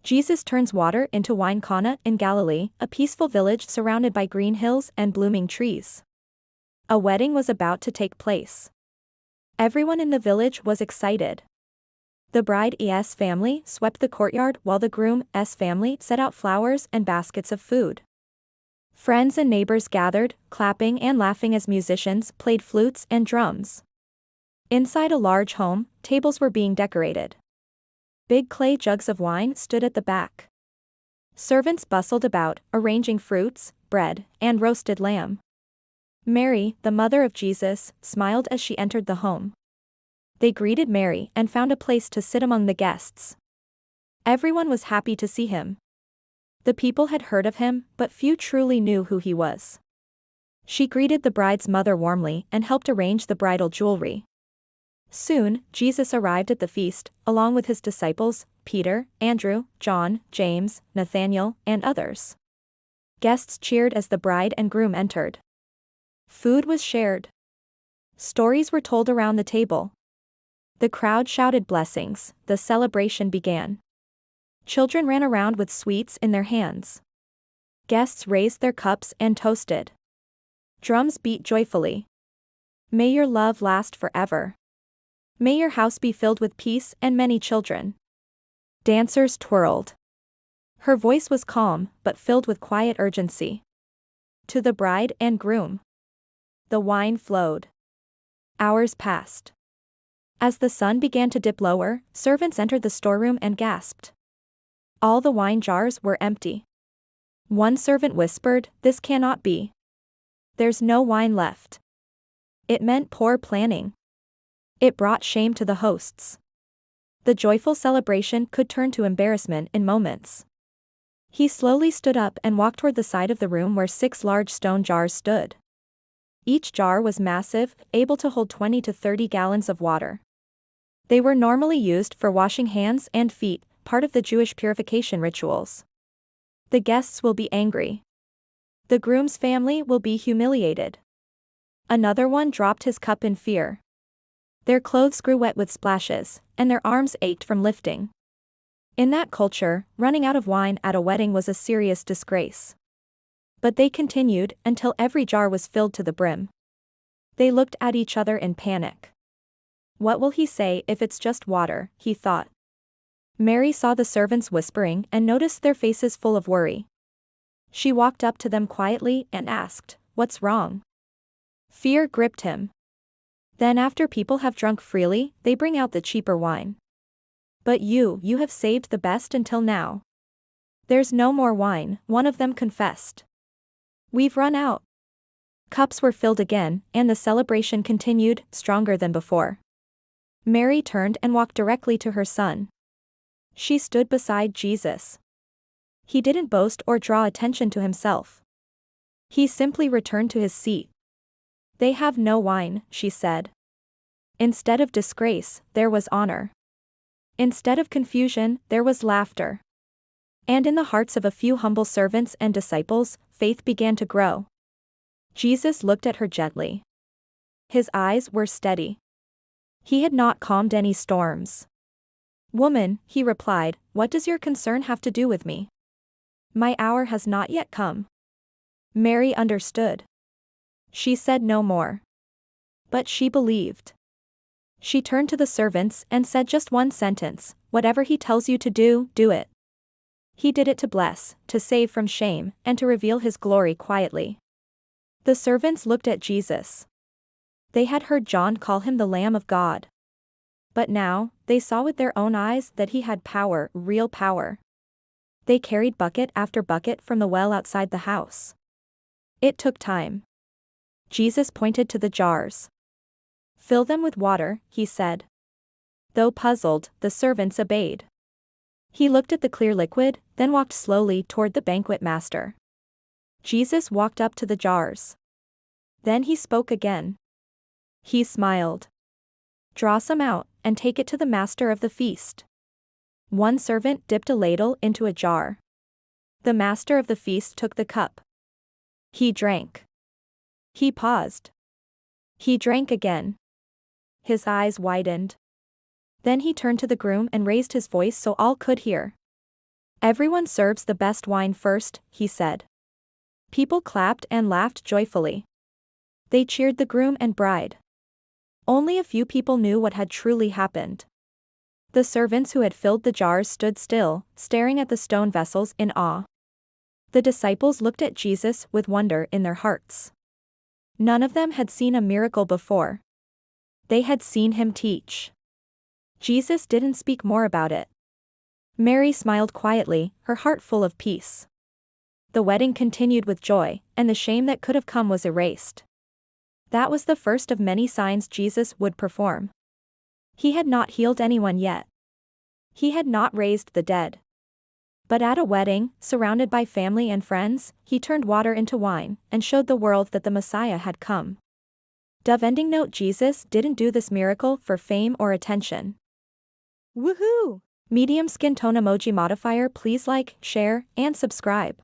Jesus turns water into wine. Cana in Galilee, a peaceful village surrounded by green hills and blooming trees. A wedding was about to take place. Everyone in the village was excited. The bride's family swept the courtyard while the groom's family set out flowers and baskets of food. Friends and neighbors gathered, clapping and laughing as musicians played flutes and drums. Inside a large home, tables were being decorated. Big clay jugs of wine stood at the back. Servants bustled about, arranging fruits, bread, and roasted lamb. Mary, the mother of Jesus, smiled as she entered the home. They greeted Mary and found a place to sit among the guests. Everyone was happy to see him. The people had heard of him, but few truly knew who he was. She greeted the bride's mother warmly and helped arrange the bridal jewelry. Soon, Jesus arrived at the feast, along with his disciples, Peter, Andrew, John, James, Nathanael, and others. Guests cheered as the bride and groom entered. Food was shared. Stories were told around the table. The crowd shouted blessings. The celebration began. Children ran around with sweets in their hands. Guests raised their cups and toasted. Drums beat joyfully. May your love last forever. May your house be filled with peace and many children. Dancers twirled. Her voice was calm, but filled with quiet urgency. To the bride and groom. The wine flowed. Hours passed. As the sun began to dip lower, servants entered the storeroom and gasped. All the wine jars were empty. One servant whispered, "This cannot be. There's no wine left." It meant poor planning. It brought shame to the hosts. The joyful celebration could turn to embarrassment in moments. He slowly stood up and walked toward the side of the room where 6 large stone jars stood. Each jar was massive, able to hold 20 to 30 gallons of water. They were normally used for washing hands and feet, part of the Jewish purification rituals. The guests will be angry. The groom's family will be humiliated. Another one dropped his cup in fear. Their clothes grew wet with splashes, and their arms ached from lifting. In that culture, running out of wine at a wedding was a serious disgrace. But they continued until every jar was filled to the brim. They looked at each other in panic. What will he say if it's just water, he thought. Mary saw the servants whispering and noticed their faces full of worry. She walked up to them quietly and asked, "What's wrong?" Fear gripped him. Then after people have drunk freely, they bring out the cheaper wine. But you have saved the best until now. There's no more wine, one of them confessed. We've run out. Cups were filled again, and the celebration continued, stronger than before. Mary turned and walked directly to her son. She stood beside Jesus. He didn't boast or draw attention to himself. He simply returned to his seat. "They have no wine," she said. Instead of disgrace, there was honor. Instead of confusion, there was laughter. And in the hearts of a few humble servants and disciples, faith began to grow. Jesus looked at her gently. His eyes were steady. He had not calmed any storms. "Woman," he replied, "what does your concern have to do with me? My hour has not yet come." Mary understood. She said no more. But she believed. She turned to the servants and said just one sentence, "Whatever he tells you to do, do it." He did it to bless, to save from shame, and to reveal his glory quietly. The servants looked at Jesus. They had heard John call him the Lamb of God. But now, they saw with their own eyes that he had power, real power. They carried bucket after bucket from the well outside the house. It took time. Jesus pointed to the jars. "Fill them with water," he said. Though puzzled, the servants obeyed. He looked at the clear liquid, then walked slowly toward the banquet master. Jesus walked up to the jars. Then he spoke again. He smiled. "Draw some out, and take it to the master of the feast." One servant dipped a ladle into a jar. The master of the feast took the cup. He drank. He paused. He drank again. His eyes widened. Then he turned to the groom and raised his voice so all could hear. Everyone serves the best wine first, he said. People clapped and laughed joyfully. They cheered the groom and bride. Only a few people knew what had truly happened. The servants who had filled the jars stood still, staring at the stone vessels in awe. The disciples looked at Jesus with wonder in their hearts. None of them had seen a miracle before. They had seen him teach. Jesus didn't speak more about it. Mary smiled quietly, her heart full of peace. The wedding continued with joy, and the shame that could have come was erased. That was the first of many signs Jesus would perform. He had not healed anyone yet. He had not raised the dead. But at a wedding, surrounded by family and friends, he turned water into wine, and showed the world that the Messiah had come. Ending note: Jesus didn't do this miracle for fame or attention. Woohoo! Medium skin tone emoji modifier. Please like, share, and subscribe.